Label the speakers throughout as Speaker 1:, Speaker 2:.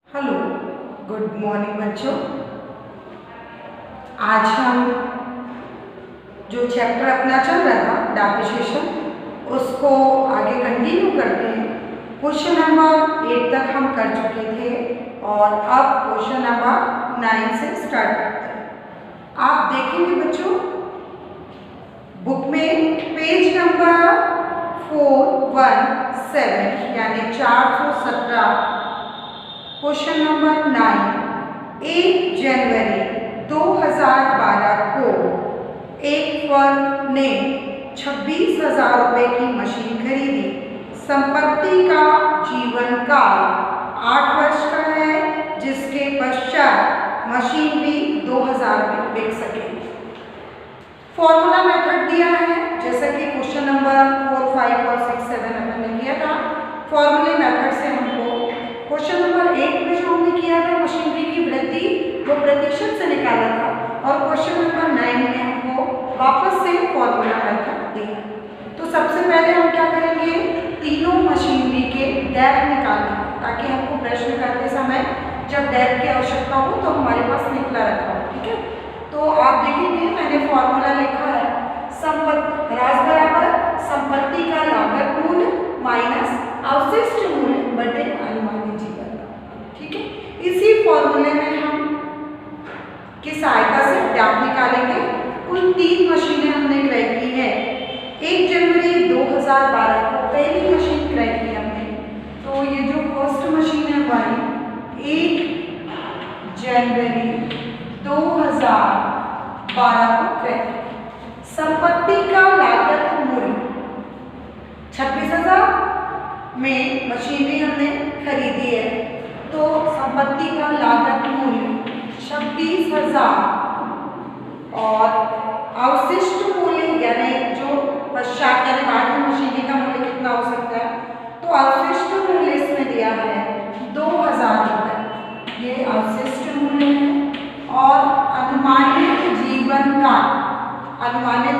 Speaker 1: Hello, good morning बच्चों। आज हम जो चैप्टर अपना चल रहा था डेप्रिसिएशन, उसको आगे कंटिन्यू करते हैं। क्वेश्चन नंबर 8 तक हम कर चुके थे और अब क्वेश्चन नंबर 9 से स्टार्ट करते हैं। आप देखेंगे बच्चों बुक में पेज नंबर 417 यानी 417 क्वेश्चन नंबर 9। 1 जनवरी 2012 को एक फर्म ने 26,000 रुपये की मशीन खरीदी। संपत्ति का जीवन काल 8 वर्ष का है, जिसके पश्चात मशीन भी 2,000 में बिक सकेगी। फॉर्मूला मेथड दिया है, जैसा कि क्वेश्चन नंबर 4, 5 और 6, 7 अपन ने किया था। फॉर्मूले मेथड से हमको क्वेश्चन नंबर 8 में जो हमने किया था मशीनरी की वृद्धि, वो प्रतिशत से निकाला था, और क्वेश्चन नंबर 9 में हमको वापस से फॉर्मूला मेथड दिया। तो सबसे पहले हम क्या करेंगे, तीनों मशीनरी के डेप्थ निकालेंगे, ताकि हमको प्रश्न करते समय जब डेप्थ की आवश्यकता हो तो हमारे पास निकला रखा हो। ठीक है, तो आप देखेंगे मैंने फॉर्मूला लिखा है, ह्रास बराबर संपत्ति का लागत मूल्य माइनस अवशिष्ट मूल्य बटे अनुमानित जीवन काल। ठीक है, इसी फॉर्मूले में हम की सहायता से डेप्थ निकालेंगे। कुल 3 मशीनें हमने क्रय की है। 1 जनवरी 2012 को पहली मशीन क्रय की हमने, तो ये जो फर्स्ट मशीन है हमारी 1 जनवरी 2012 को क्रय की। संपत्ति का लागत मूल्य 26,000 में मशीनरी हमने खरीदी है, तो संपत्ति का लागत मूल्य 26,000 और अवशिष्ट मूल्य यानी जो पश्चात यानी बाद में मशीनरी का मूल्य कितना हो सकता है, तो अवशिष्ट मूल्य इसमें दिया है 2,000 रुपये, ये अवशिष्ट मूल्य है। और अनुमानित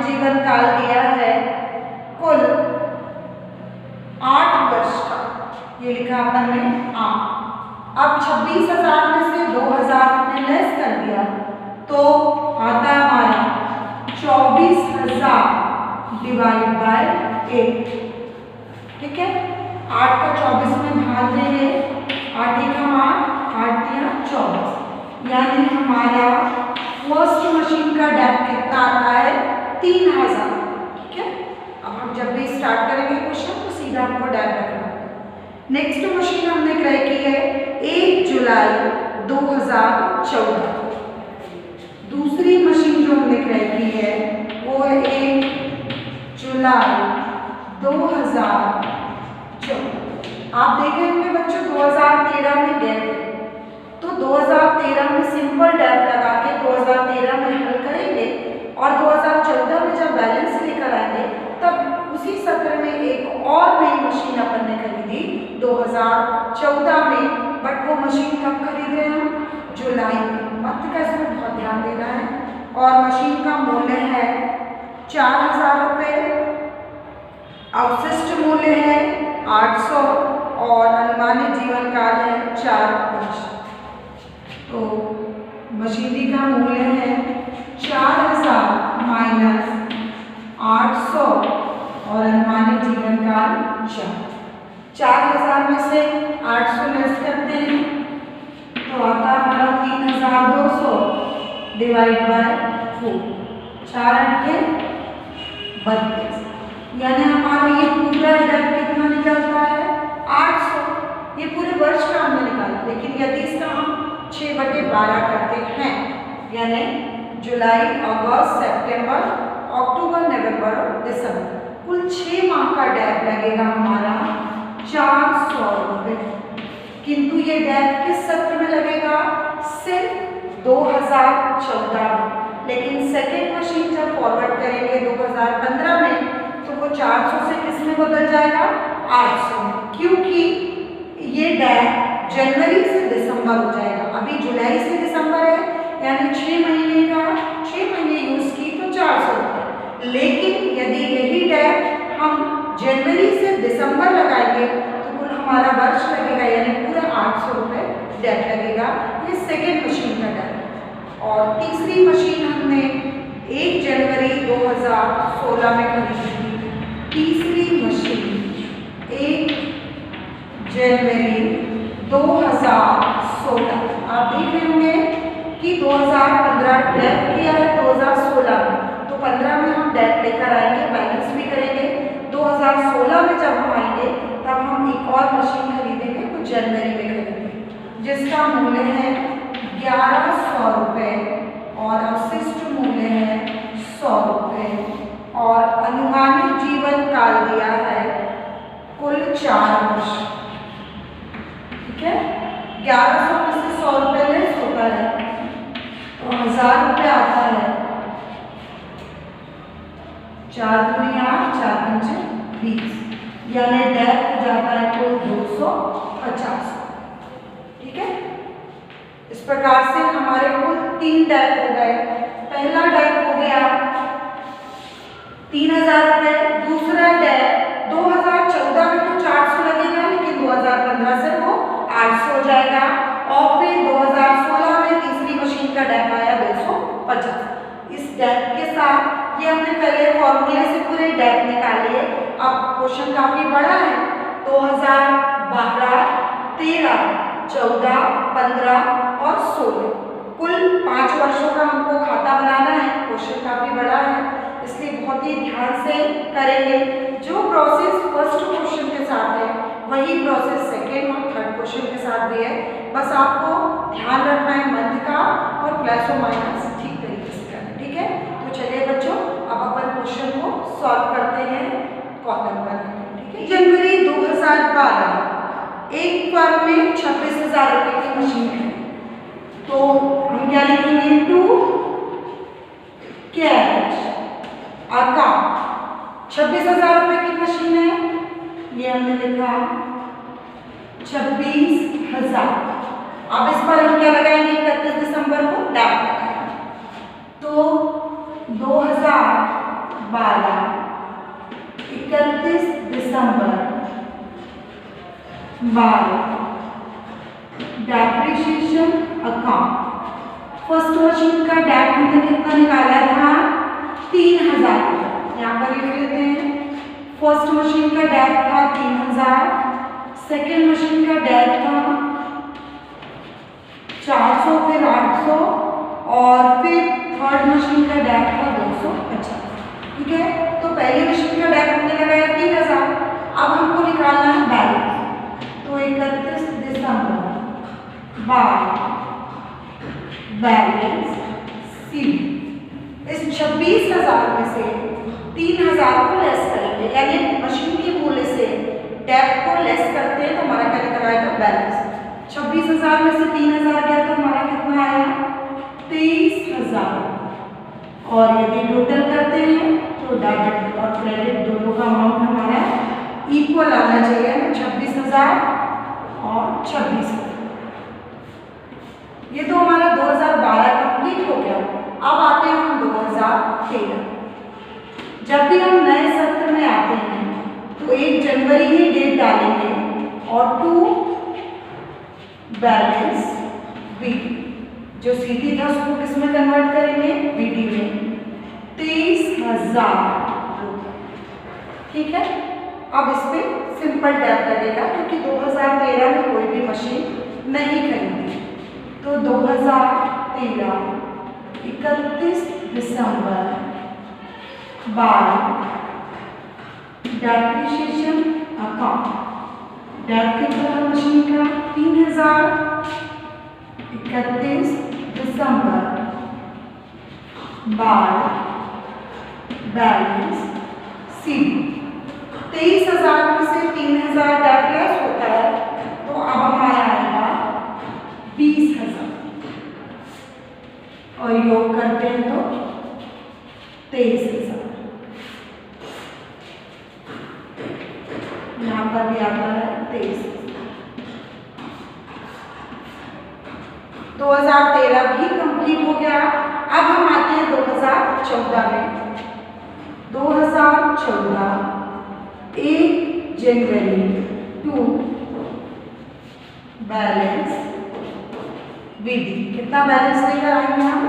Speaker 1: जीवन काल दिया है कुल 8 वर्ष का, ये लिखा अपन ने 8। अब 26,000 में से 2,000 हमने लेस कर दिया, तो आता है हमारा 24,000 डिवाइड बाय 8। ठीक है, 8 का 24 में भाग देंगे, 8 एकम 8 दिया 24, यानी हमारा फर्स्ट मशीन का डेप्थ कितना आता है 3,000। ठीक है, अब हम जब भी स्टार्ट करेंगे क्वेश्चन तो सीधा हमको डेप्थ रखना है। नेक्स्ट मशीन हमने क्रय की है 1 जुलाई 2014। दूसरी मशीन जो हमने क्रय की है वो है 1 जुलाई 2014। आप देख रहे बच्चों 2013 में डेप्थ, तो 2013 में सिंपल डेप्थ लगा के 2013 में हल करेंगे, और 2014 में जब बैलेंस लेकर आएंगे तब उसी सत्र में एक और नई मशीन अपन ने खरीदी 2014 में। बट वो मशीन कब खरीद रहे हैं हम, जुलाई में। मत का इसमें बहुत ध्यान देना है। और मशीन का मूल्य है 4,000 रुपये, अवशिष्ट मूल्य है 800 और अनुमानित जीवन काल है 4 वर्ष। तो मशीनरी का मूल्य है 4,000 माइनस 800 और अनुमानित जीवन काल 4,000 में से 800 लेस करते हैं, तो आता हमारा 3,200 डिवाइड बाय 4, 4 8 32, यानी हमारा ये पूरा डेप्थ कितना निकलता है 800। ये पूरे वर्ष का हमने निकाला, लेकिन यदि इसका हम 6/12 करते हैं, यानी जुलाई, अगस्त, सितंबर, अक्टूबर, नवंबर और दिसंबर, कुल 6 माह का डेप्थ लगेगा हमारा 400 रुपये। किंतु ये डेप्थ किस सत्र में लगेगा, सिर्फ 2014 में। लेकिन सेकेंड मशीन जब फॉरवर्ड करेंगे 2015 में, तो वो 400 से किस में बदल जाएगा, 800 में, क्योंकि ये डेप्थ जनवरी से दिसंबर हो जाएगा। अभी जुलाई से दिसंबर है, यानी 6 महीने का 6 महीने यूज की तो 400 रुपये। लेकिन यदि यही डेप्थ हम जनवरी से दिसंबर लगाएंगे तो कुल हमारा वर्ष लगेगा, यानी पूरा 800 रुपये डेट लगेगा। ये सेकेंड मशीन का डेट। और तीसरी मशीन हमने 1 जनवरी 2016 में खरीदी थी। तीसरी मशीन 1 जनवरी 2016। आप देख रहे होंगे कि 2015 डेट किया है 2016 में, तो 15 में हम डेट लेकर आएंगे, बैलेंस भी करेंगे। 2016 में जब हम आएंगे तब हम एक और मशीन खरीदेंगे, कुछ जनवरी में खरीदेंगे, जिसका मूल्य है 1100 रुपये और अवशिष्ट मूल्य है 100 रुपये और अनुमानित जीवन काल दिया है कुल 4 वर्ष। ठीक है, 1100 में से 100 रुपये लेस होता है तो 1000 रुपये आता है। 4 दूनी 8, 4 पंचे 20, यानी डेट हो जाता है कुल 250। ठीक है, इस प्रकार से हमारे कुल 3 डेट हो गए। पहला डेट हो गया 3000 रुपये। दूसरा डेट 2014 में तो 400 लगेगा, लेकिन 2015 से वो 800 हो जाएगा। और फिर 2016 में तीसरी मशीन का डेट आया 250। इस डेट के साथ ये हमने पहले फॉर्मूले से पूरे डेट निकाल लिए। अब क्वेश्चन काफी बड़ा है। 2012, 13, 14, 15 और 16 कुल 5 वर्षों का हमको खाता बनाना है। क्वेश्चन काफी बड़ा है, इसलिए बहुत ही ध्यान से करेंगे। जो प्रोसेस फर्स्ट क्वेश्चन के साथ है वही प्रोसेस सेकेंड और थर्ड क्वेश्चन के साथ भी है। बस आपको ध्यान रखना है मंथ का और प्लस और माइनस ठीक तरीके से करना। ठीक है, तो चलिए बच्चों अब अपन क्वेश्चन को सॉल्व करते हैं कॉलम पर। ठीक है, जनवरी 2012 एक फर्म में 26,000 रुपये की मशीन है, तो हम क्या लिखेंगे? टू कैश अकाउंट 26,000 रुपये की मशीन है, ये हमने लिखा 26,000। अब इस पर हम क्या लगाएंगे? 31 दिसंबर को डेट लगाएंगे, तो 2012 31 दिसंबर 12 डेप्रिसिएशन अकाउंट। फर्स्ट मशीन का डेट हमने कितना निकाला था? 3000। यहाँ पर लिख लेते हैं। फर्स्ट मशीन का डेट था 3000, सेकेंड मशीन का डेट था 400, फिर 800 और फिर थर्ड मशीन का डेट था 250। ठीक है, तो पहली मशीन का डेट हमने लगाया 3000। अब हमको निकालना है बैलेंस, तो 31 दिसंबर 12 बैलेंस सी। इस 26,000 में से 3000 को लेस करेंगे, यानी मशीन के मूल्य से डेट को लेस करते हैं तो हमारा क्या निकल आएगा? बैलेंस। 26,000 में से 3000 गया तो हमारा कितना आया? 23,000। और यदि टोटल करते हैं तो डेबिट और क्रेडिट दोनों का अमाउंट हमारा इक्वल आना चाहिए, 26,000 और 26,000। ये तो हमारा 2012 कंप्लीट हो गया। अब आते हैं हम 2013। जब भी हम नए सत्र में आते हैं तो 1 जनवरी ही डेट डालेंगे और टू बैलेंस बी, जो सीधी था उसको किस में कन्वर्ट करेंगे? बीडी में। 23,000। ठीक है, अब इस पे सिंपल डेट लगेगा क्योंकि 2013 में कोई भी मशीन नहीं खरीदी। तो 2013 31 दिसंबर 12 डेप्रिसिएशन अकाउंट। डेट कितना था मशीन का? 3000। 31 दिसंबर 12 बैलेंस सी। 23,000 में से 3000 डेट लेस होता है, तो अब हमारा आएगा 20,000 और योग करते हैं तो 23,000। यहाँ पर भी आता है 23,000। 2013 भी कंप्लीट हो गया। अब हम आते हैं 2014 में। 2014 1 जनवरी टू बैलेंस VD। कितना बैलेंस लेकर आएंगे हम?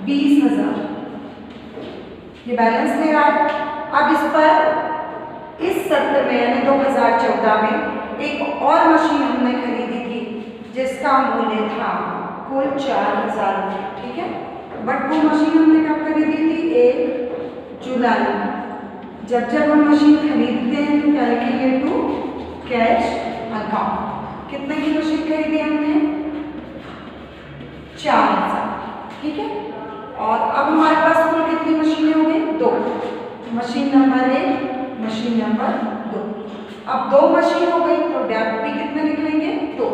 Speaker 1: 20,000। ये बैलेंस ले आए। अब इस पर इस सत्र में यानी 2014 में एक और मशीन हमने खरीदी थी जिसका मूल्य था कुल 4,000 रुपये। ठीक है, बट वो मशीन हमने कब खरीदी थी? 1 जुलाई में। जब हम मशीन खरीदते हैं तो कैलकुलेट टू कैश अकाउंट। कितने की मशीन खरीदी हमने? 4,000। ठीक है, और अब हमारे पास कुल कितनी मशीनें हो गई? 2। Machine number 1, machine number 2। अब 2 मशीन हो गई तो डेब्ट भी कितने निकलेंगे? 2।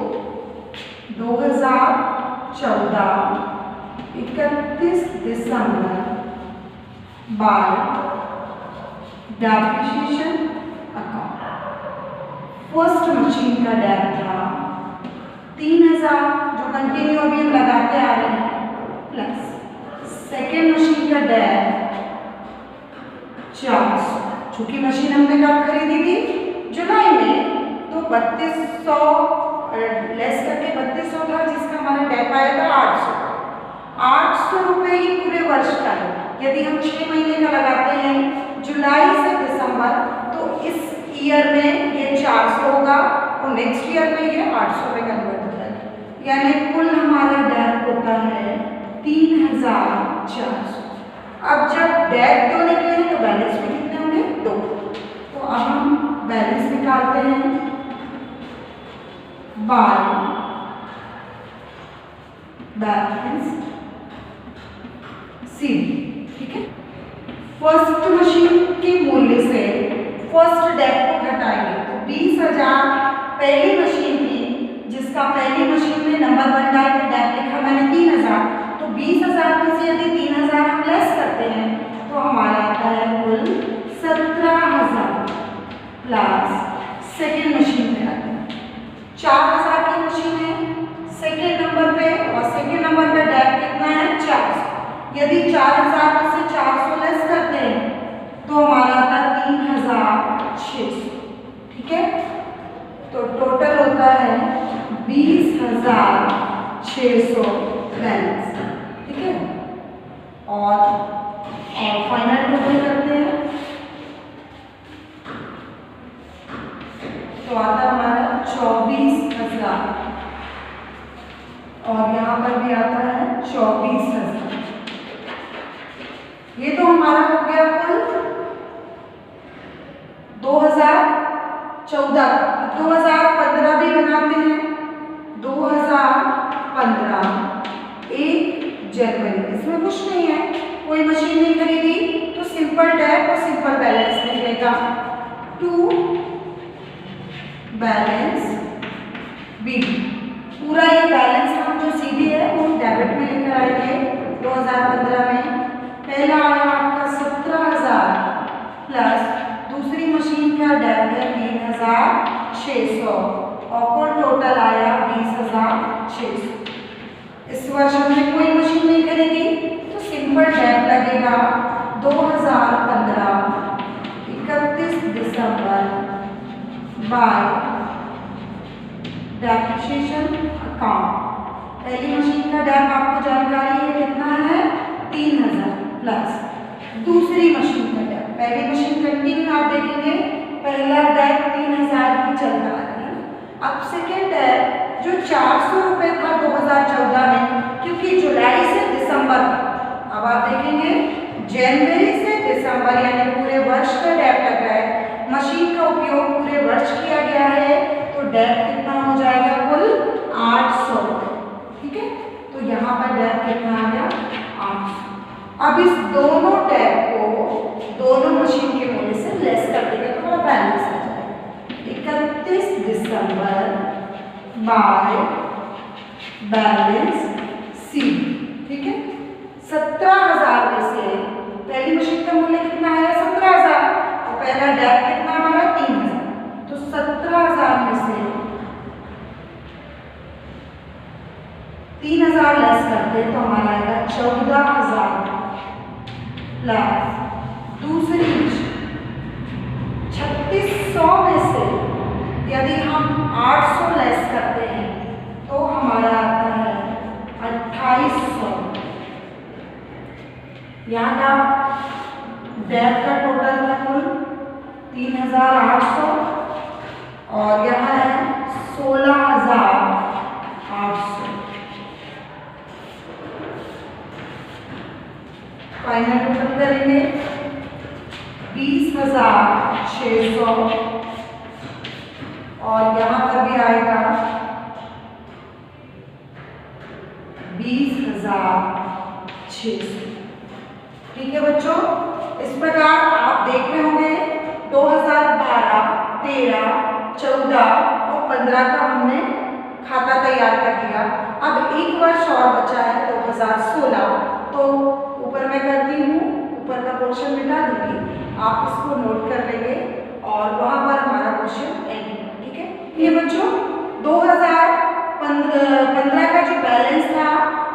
Speaker 1: 2014 31 दिसंबर by depreciation account. First machine का डेट था 3,000 जो कंटिन्यू अभी हम लगाते आ रहे हैं, प्लस सेकेंड मशीन का डेट 400। चूंकि मशीन हमने कब खरीदी थी? जुलाई में, तो 3200 लेस करके 3200 था जिसका हमारा डेट आया था 800। 800 रुपये ही पूरे वर्ष का है। यदि हम 6 महीने का लगाते हैं जुलाई से दिसंबर, तो इस ईयर में ये 400 होगा और नेक्स्ट ईयर में ये 800 में कन्वर्ट हो जाएगा। यानी कुल हमारा डेट होता है 3,400। अब जब डेट 2 निकले हैं तो बैलेंस भी कितने होंगे? 2। तो अब हम बैलेंस निकालते हैं बाय बैलेंस सी। ठीक है, फर्स्ट मशीन के मूल्य से फर्स्ट डेट को घटाएंगे तो 20,000 पहली मशीन थी जिसका पहली मशीन में नंबर 1 डाल के डेट लिखा मैंने 3,000। तो 20,000 में से यदि 3,000 हम लेस करते हैं तो हमारा आता है कुल 17,000 प्लस सेकेंड मशीन में आता है 4,000 की मशीन है सेकेंड नंबर पे, और सेकेंड नंबर पे डेट कितना है? 400। यदि 4,000 में से 400 लेस करते हैं तो हमारा आता है 3,600। ठीक है, तो टोटल होता है 20,600 बैलेंस। ठीक है, और फाइनल टोटल करते हैं तो आता है हमारा 24,000 और यहाँ पर भी आता है 24,000। ये तो हमारा हो गया कुल 2014 का। 2015 भी बनाते हैं। 2015 1 जनवरी, इसमें कुछ नहीं है, कोई मशीन नहीं खरीदी तो सिंपल डेट और सिंपल बैलेंस निकलेगा। टू बैलेंस बी, पूरा ये बैलेंस हम जो सीधी है वो डेबिट में लेकर आएंगे। 2015 में पहला आया आपका 17,000 प्लस दूसरी मशीन का डेबिट है 3,600 और कुल टोटल आया 20,600। इस वर्ष हमने कोई मशीन नहीं खरीदी तो सिंपल डेट लगेगा 2015 31 दिसंबर बाय डेप्रिसिएशन अकाउंट। पहली मशीन का डेट आपको जानकारी है कितना है? 3,000 प्लस दूसरी मशीन का डेट। पहली मशीन कंटिन्यू आप देखेंगे पहला डेट 3,000 ही चलता है। अब सेकेंड डेट जो 400 रुपये था 2014 में, क्योंकि जुलाई से दिसंबर तक, अब आप देखेंगे जनवरी से दिसंबर यानी पूरे वर्ष का डेट लग रहा है। मशीन का उपयोग पूरे वर्ष किया गया है तो डेट कितना हो जाएगा? कुल 800। ठीक है, तो यहाँ पर डेट कितना आ गया? 800। अब इस दोनों डेट को दोनों मशीन के मूल्य से लेस कर देगा तो हमारा बैलेंस आ जाएगा 31 दिसंबर बाय बैलेंस सी। ठीक है, 17,000 में से पहली मशीन का मूल्य कितना आया? 17,000 और पहला डेट कितना हमारा? 3,000। तो 17,000 में से 3,000 लेस करते तो हमारा आएगा 14,000 प्लस दूसरी 3,600 में से यदि हम 800 लेस करते हैं तो हमारा आता है 30,800 और यहाँ है 16,800। फाइनल टोटल करेंगे 20,600 और यहाँ पर भी आएगा 20,600। ठीक है बच्चों, इस प्रकार आप देख रहे होंगे 2012, 13, 14 और 15 का हमने खाता तैयार कर दिया। अब एक वर्ष और बचा है 2016, तो ऊपर मैं करती हूँ, ऊपर का पोर्शन मिटा दूंगी, आप इसको नोट कर लेंगे और वहाँ पर हमारा क्वेश्चन एंड होगा। ठीक है, ये बच्चों 2015 का जो बैलेंस था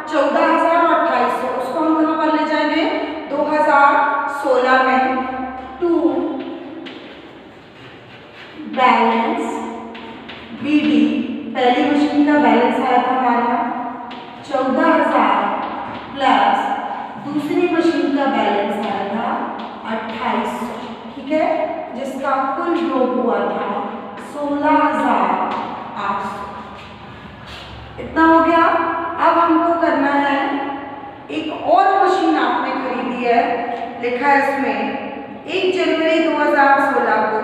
Speaker 1: 14,2800, उसको हम कहाँ पर ले जाएंगे 2016 में। टू बैलेंस BD, पहली मशीन का बैलेंस आया था हमारा 14,000 प्लस दूसरी मशीन का बैलेंस आया था 2800। ठीक है, जिसका कुल योग हुआ था 16,800। इतना हो गया। अब हमको करना है, एक और मशीन आपने खरीदी है, लिखा है इसमें 1 जनवरी 2016 को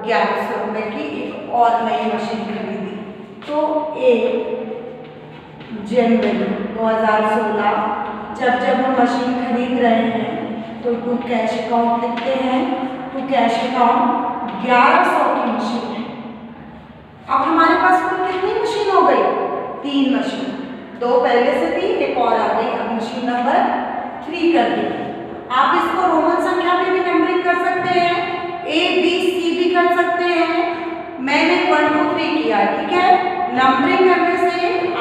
Speaker 1: 1100 रुपए की एक और नई मशीन खरीदी। तो 1 जनवरी 2016 जब हम मशीन खरीद रहे हैं तो टू कैश अकाउंट लिखते हैं। टू कैश अकाउंट 1100 की मशीन है। अब हमारे पास कुल कितनी मशीन हो गई? 3 मशीन, 2 पहले से थी, एक और आ गई। अब मशीन नंबर 3 कर दी। आप इसको रोमन संख्या में भी नंबरिंग कर सकते हैं, A B C भी कर सकते हैं। मैंने 1 2 3 किया। ठीक है, नंबरिंग करने से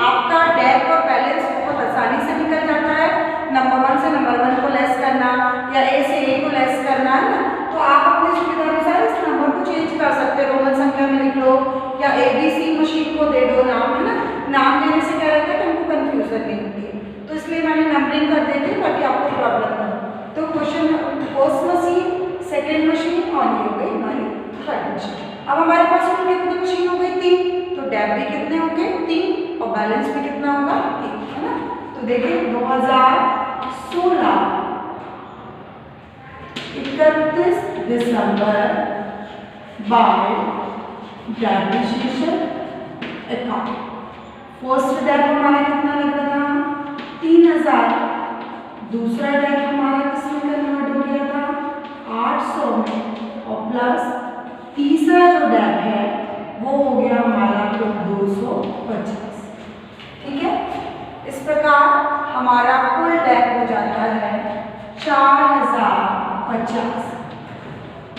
Speaker 1: आपका डेप और बैलेंस बहुत आसानी से निकल जाता है। नंबर 1 से नंबर 1 को लेस करना या A से A को लेस करना है ना, तो आप अपनी सुविधा अनुसार इस नंबर को चेंज कर सकते हैं। रोमन संख्या में लिख लो या ABC मशीन को दे दो नाम, है ना। नाम देने से क्या रहता है कि हमको कंफ्यूजन नहीं होती है, तो इसलिए मैंने नंबरिंग कर देती हूँ ताकि आपको प्रॉब्लम ना हो। तो question first machine, second machine और ये हो गई हमारी थर्ड मशीन। अब हमारे पास कुल कितनी मशीन हो गई? 3। तो डेप भी कितने होंगे? 3 और बैलेंस भी कितना होगा? 3, है ना। तो देखिए 2016 31 दिसंबर by depreciation account. First dep हमारा कितना लग रहा था? 3,000। दूसरा डेप हमारा किसमें कन्वर्ट हो गया था? 800 में। और प्लस तीसरा जो डेप है वो हो गया हमारा 250। ठीक है, इस प्रकार हमारा कुल डेप हो जाता है 4,050।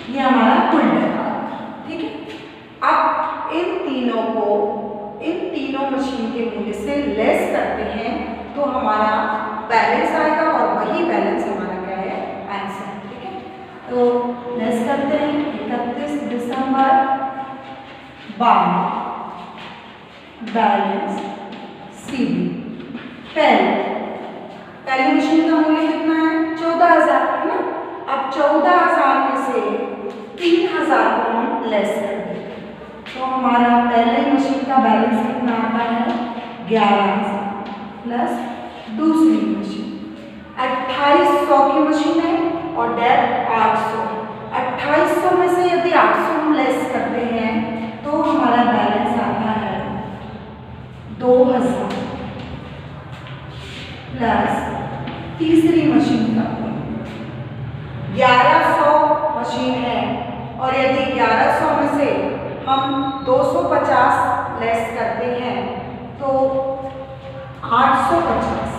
Speaker 1: ये हमारा कुल डेप है। ठीक है, अब इन तीनों मशीन के मूल्य से लेस करते हैं तो हमारा बैलेंस आएगा और वही बैलेंस हमारा क्या है? आंसर। ठीक है, तो लेस करते हैं 31 दिसंबर बाय बैलेंस CB। पहली मशीन का मूल्य कितना है? 14,000, है ना। अब 14,000 में से 3,000 को हम लेस कर दें तो हमारा पहले मशीन का बैलेंस कितना आता है? 11,000 प्लस दूसरी मशीन 2,800 की मशीन है और डेप 800। 2,800 में से यदि 800 हम लेस करते हैं तो हमारा बैलेंस आता है 2,000 प्लस तीसरी मशीन का 1100 मशीन है और यदि 1100 में से हम 250 लेस करते हैं तो 850।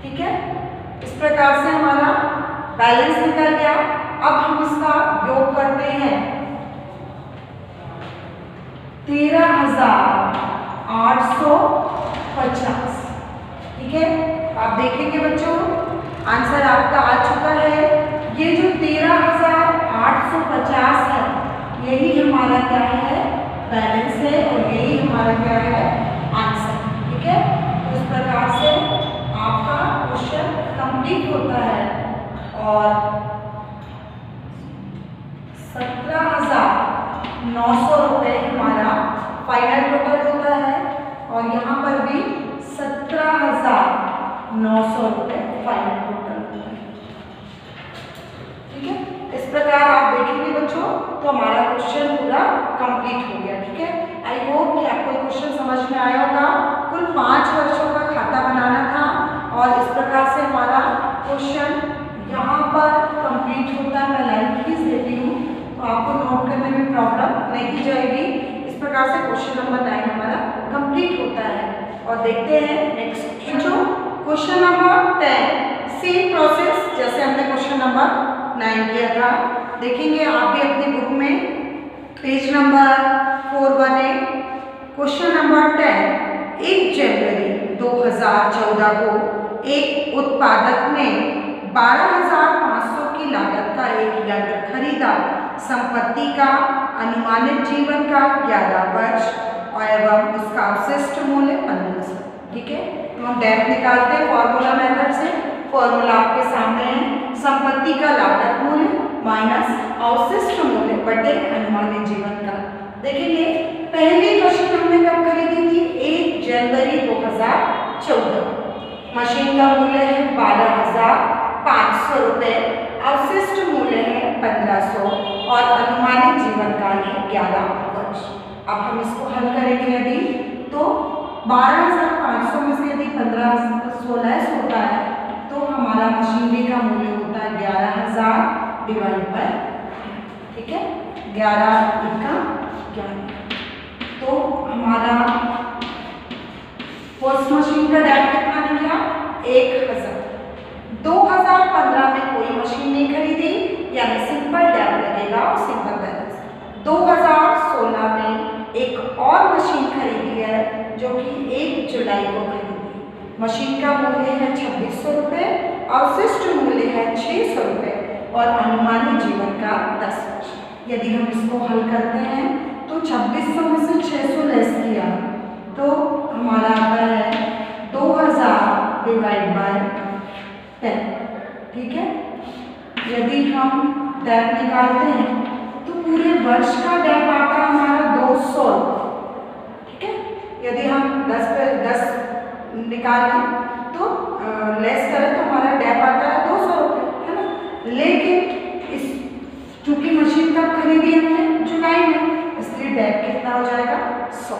Speaker 1: ठीक है, इस प्रकार से हमारा बैलेंस निकल गया। अब हम इसका योग करते हैं 13,850। ठीक है, आप देखेंगे बच्चों आंसर आपका आ चुका है। ये जो 13,850 है यही हमारा क्या है? बैलेंस है और यही हमारा क्या है? आंसर। ठीक है, तो इस प्रकार से आपका क्वेश्चन कंप्लीट होता है और 17,900 रुपये हमारा फाइनल टोटल होता है और यहाँ पर भी 17,900 रुपये फाइनल टोटल होता है। ठीक है, इस प्रकार आप देखेंगे बच्चों तो हमारा क्वेश्चन पूरा कंप्लीट हो गया। ठीक है, आई होप कि आपको क्वेश्चन समझ में आया होगा। कुल 5 वर्षों का खाता बनाना था और इस प्रकार से हमारा क्वेश्चन यहाँ पर कंप्लीट होता है। मैं लाइन खींच देती हूँ तो आपको नोट करने में प्रॉब्लम नहीं जाएगी। इस प्रकार से क्वेश्चन नंबर 9 हमारा कंप्लीट होता है और देखते हैं next question. Question number 10 same process जैसे हमने क्वेश्चन नंबर 9 किया था। देखेंगे आप भी अपनी बुक में पेज नंबर 418। क्वेश्चन नंबर 10 1 जनवरी 2014 को एक उत्पादक ने 12,500 की लागत का एक यंत्र खरीदा। संपत्ति का अनुमानित जीवन का 11 वर्ष एवं उसका अवशिष्ट मूल्य 1500। ठीक है, तो हम डेट निकालते हैं फॉर्मूला मेथड से। फॉर्मूला आपके सामने है, संपत्ति का लागत मूल्य माइनस अवशिष्ट मूल्य बटे अनुमानित जीवन का। देखेंगे पहली मशीन हमने कब खरीदी थी? 1 जनवरी 2014। मशीन का मूल्य है 12,500 रुपये, अवशिष्ट मूल्य है 1500 और अनुमानित जीवन काल है 11 वर्ष। अब हम इसको हल करेंगे यदि तो 12,500 में से यदि 1516 होता है तो हमारा मशीनरी का मूल्य होता है 11,000 डिवाइड बाय। ठीक है, 11 का 11 तो हमारा फर्स्ट मशीन का डेट कितना निकला? 1,000। 2015 में कोई मशीन नहीं खरीदी यानी सिंपल डेट लगेगा और सिंपल बैलेंस। 2016 में एक और मशीन खरीदी है जो कि 1 जुलाई को खरीदी। मशीन का मूल्य है 2600 रुपये, अवशिष्ट मूल्य है 600 रुपये और अनुमानित जीवन का 10 वर्ष। यदि हम इसको हल करते हैं तो 2600 में से 600 लेस किया तो हमारा आता है 2000 डिवाइड बाय 10। ठीक है, यदि हम डेट निकालते हैं तो पूरे वर्ष का डेट आता है हमारा 200। ठीक है, यदि हम 10 पे 10 निकालें तो लेस करें तो हमारा डेट आता है 200 रुपये, है ना। लेकिन इस चूंकि मशीन कब खरीदी हमने? जुलाई में, इसलिए डेट कितना हो जाएगा? 100।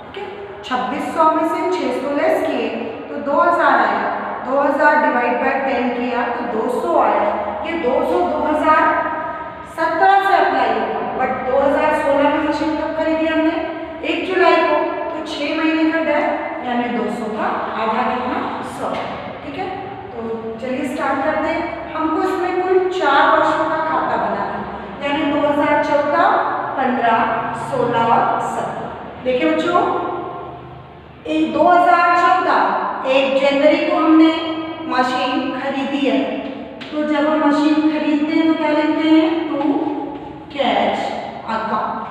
Speaker 1: ठीक है, 2600 में से 600 लेस किए तो 2000 आया। 2000 डिवाइड बाय 10 किया तो 200 आया। ये 200 2017 से अप्लाई होगा, बट 2016 में मशीन कब खरीदी हमने? 1 जुलाई को, तो 6 महीने का डेट यानी 200 का आधा कितना? 100। ठीक है, तो चलिए स्टार्ट करते हैं। हमको इसमें कुल 4 वर्षों का खाता बनाना है यानी 2014, 15, 16 और 17। देखिए बच्चों 2014 1 जनवरी को हमने मशीन खरीदी है, तो जब हम मशीन खरीदते हैं तो क्या लिखते हैं? To cash account.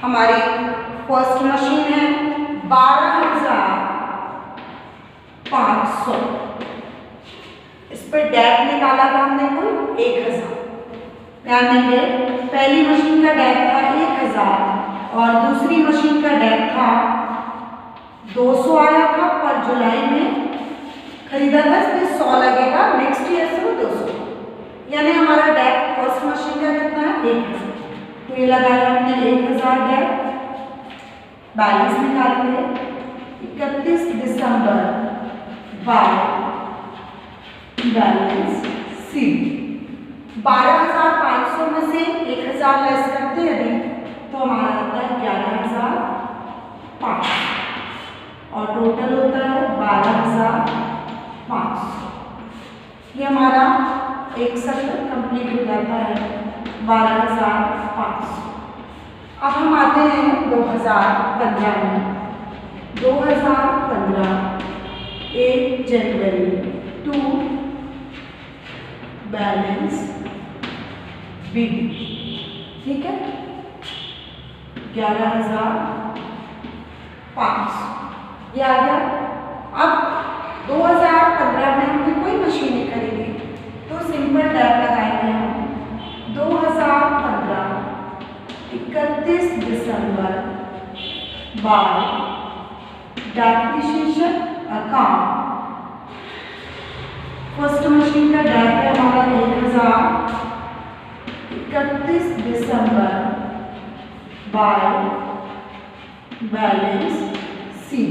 Speaker 1: हमारी फर्स्ट मशीन है 12,500। इस पर डेट निकाला था हमने कुल 1,000। ध्यान देंगे पहली मशीन का डेट था 1,000 और दूसरी मशीन का डेट था 200 आया था, पर जुलाई में खरीदा था इसलिए 100 लगेगा, नेक्स्ट ईयर से वो 200। यानी हमारा डेट फर्स्ट मशीन का कितना है? 1,000। तो ये लगाया हमने 1,000 डेट। बैलेंस निकालेंगे 31 दिसंबर बाय बैलेंस सी। 12,500 में से 1,000 लेस करते हैं यदि तो हमारा आता है 11,500 और टोटल होता है 12,500। ये हमारा एक सर्कल कंप्लीट हो जाता है 12,500। अब हम आते हैं 2015 में। 2015 1 जनवरी टू बैलेंस बी। ठीक है, 11,500 ये आ गया। अब 2015 में हमने कोई मशीन नहीं bye depreciation account. First machine का डेट है हमारा 31 दिसंबर बाय बैलेंस सी।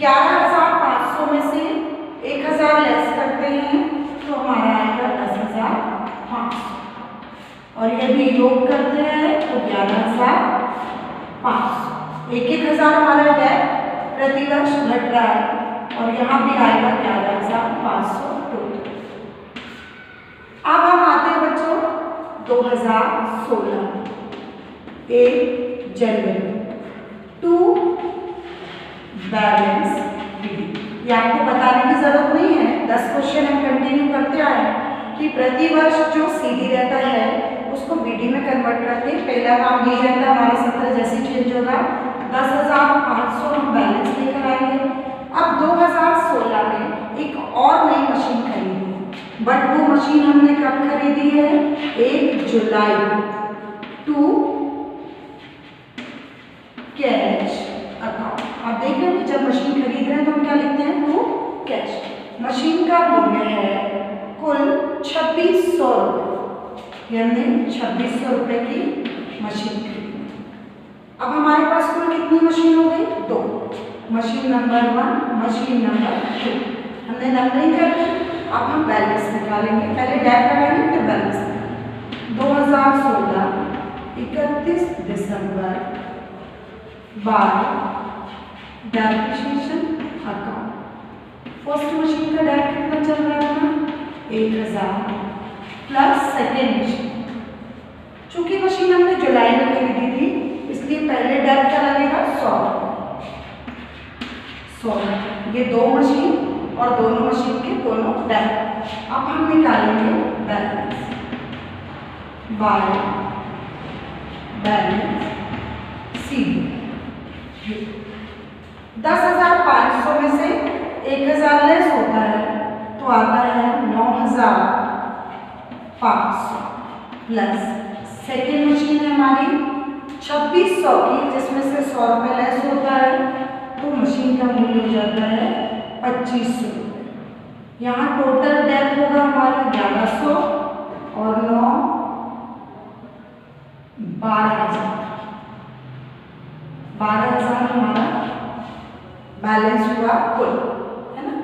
Speaker 1: 11,500 में से 1,000 लेस करते हैं तो हमारा आएगा 10,500 और यदि योग करते हैं तो 11,500। 1,000 हमारा डेट प्रतिवर्ष घट रहा है और यहाँ भी आएगा 11,500 टोटल। अब हम आते हैं बच्चों 2016 1 जनवरी टू बैलेंस बीडी। ये आपको बताने की जरूरत नहीं है, 10 क्वेश्चन हम कंटिन्यू करते आए हैं कि प्रति वर्ष जो सीडी रहता है उसको बीडी में कन्वर्ट करते हैं। पहला काम ये रहता है हमारा सत्र जैसे चेंज होगा 10,500 हम बैलेंस लेकर आएंगे। अब 2016 में एक और नई मशीन खरीदी, बट वो मशीन हमने कब खरीदी है? 1 जुलाई टू कैश अकाउंट। आप देख रहे हो कि जब मशीन खरीद रहे हैं तो हम क्या लिखते हैं? To cash. मशीन का मूल्य है कुल 2,600 रुपये, हमने 2,600 रुपये की मशीन खरीदी। अब हमारे पास कुल कितनी मशीन हो गई? 2। मशीन नंबर 1, मशीन नंबर 2 हमने नंबरिंग कर दी। अब हम बैलेंस निकालेंगे, पहले डेट लगाएंगे फिर बैलेंस। 2016 31 दिसंबर by depreciation account. First machine का डेट कितना चल रहा है? 1,000 प्लस सेकेंड मशीन। चूंकि मशीन हमने जुलाई में खरीदी थी इसलिए पहले डेट का लगेगा 100। ये 2 मशीन और दोनों मशीन के दोनों डेट। अब हम निकालेंगे बैलेंस बाय बैलेंस सी। 10,500 में से 1,000 लेस होता है तो आता है 9,500 प्लस सेकेंड मशीन है हमारी 2,600 की जिसमें से 100 रुपये लेस होता है तो मशीन का मूल्य हो जाता है 2,500 रुपये। यहाँ टोटल डेट होगा हमारा 1,100 और 9 12,000। 12,000 हमारा बैलेंस हुआ कुल, है ना।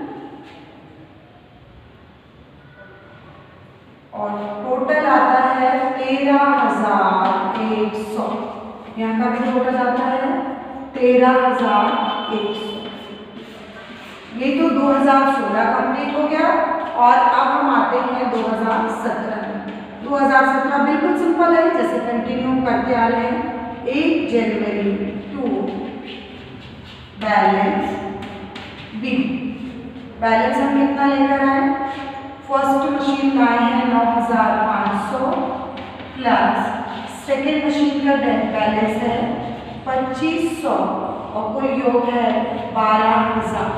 Speaker 1: और टोटल आता है 13,100। यहाँ का भी टोटल आता है 13,100। ये तो 2016 कंप्लीट हो गया और अब हम आते हैं 2017 में। 2017 बिल्कुल सिंपल है, जैसे कंटिन्यू करते आ रहे हैं। 1 जनवरी टू बैलेंस बी। बैलेंस हम कितना लेकर आए? फर्स्ट मशीन लाए हैं 9,500 प्लस सेकेंड मशीन का बैलेंस है 2,500 और कुल योग है 12,000।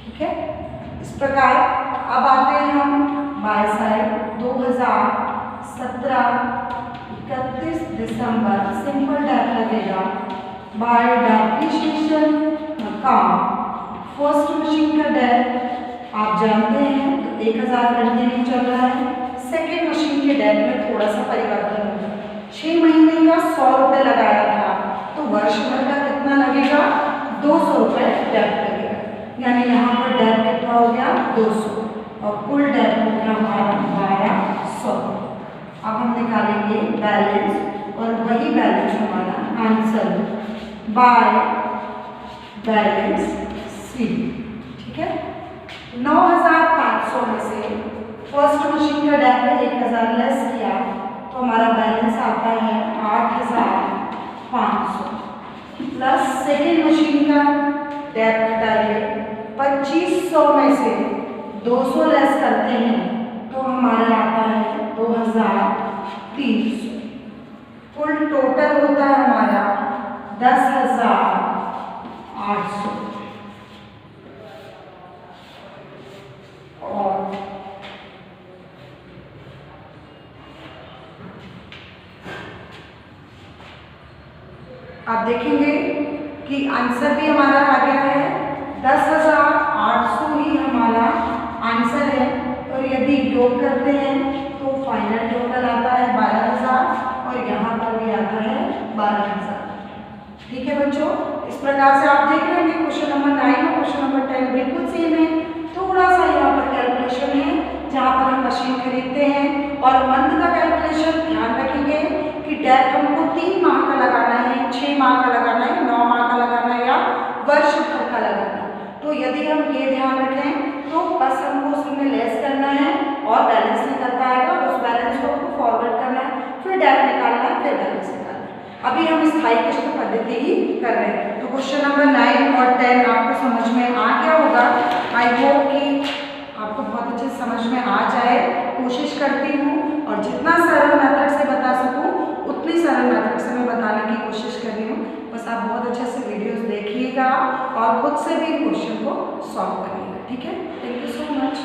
Speaker 1: ठीक है, इस प्रकार अब आते हैं हम बाय साइड 2017 31 दिसंबर सिंपल डेट लगेगा by depreciation account. First machine का डेट आप जानते हैं तो 1,000 कंटिन्यू चल रहा है। सेकेंड मशीन के डेट में थोड़ा सा परिवर्तन होगा। 6 महीने का 100 रुपये लगाया था तो वर्ष भर का कितना लगेगा? 200 रुपये डेट लगेगा। यानी यहाँ पर डेट कितना हो गया? 200 और कुल डेट हो गया हमारा 1,200। अब हम निकालेंगे बैलेंस और वही बैलेंस हमारा आंसर बाय बैलेंस सी। ठीक है, 9,500 में से फर्स्ट मशीन का डेट है 1,000 लेस किया तो हमारा बैलेंस आता है 8,500 प्लस सेकेंड मशीन का डेट घटाइए 2,500 में से 200 लेस करते हैं तो हमारा आता है 2,300। कुल टोटल होता है हमारा 10,800। और आप देखेंगे कि आंसर भी हमारा आ गया है 10,800 ही हमारा आंसर है। और यदि योग करते हैं तो फाइनल टोटल आता है 12,000 और यहाँ पर भी आता है 12,000। ठीक है बच्चों, इस प्रकार से आप देख रहे हैं क्वेश्चन नंबर 9 और क्वेश्चन नंबर 10 बिल्कुल सेम है। थोड़ा सा यहाँ पर कैलकुलेशन है जहाँ पर हम मशीन खरीदते हैं और मंथ का कैलकुलेशन ध्यान रखेंगे कि डेट हमको 3 माह का लगाना है, 6 माह का लगाना है, 9 माह का लगाना है या वर्ष भर का लगाना है। तो यदि हम ये ध्यान रखें तो बस हमको उसमें लेस करना है और बैलेंस निकलता आएगा और उस बैलेंस को हमको फॉरवर्ड करना है, फिर डेट निकालना है, फिर बैलेंस निकालना है। अभी हम स्थायी किस्त पद्धति ही कर रहे हैं। तो क्वेश्चन नंबर 9 और 10 आपको समझ में आ गया होगा। आई होप कि आपको बहुत अच्छे समझ में आ जाए। कोशिश करती हूँ और जितना सरल मेथड से बता सकूँ उतनी सरल मेथड से मैं बताने की कोशिश कर रही हूँ। बस आप बहुत अच्छे से वीडियोस देखिएगा और खुद से भी क्वेश्चन को सॉल्व करिएगा। ठीक है, थैंक यू सो मच।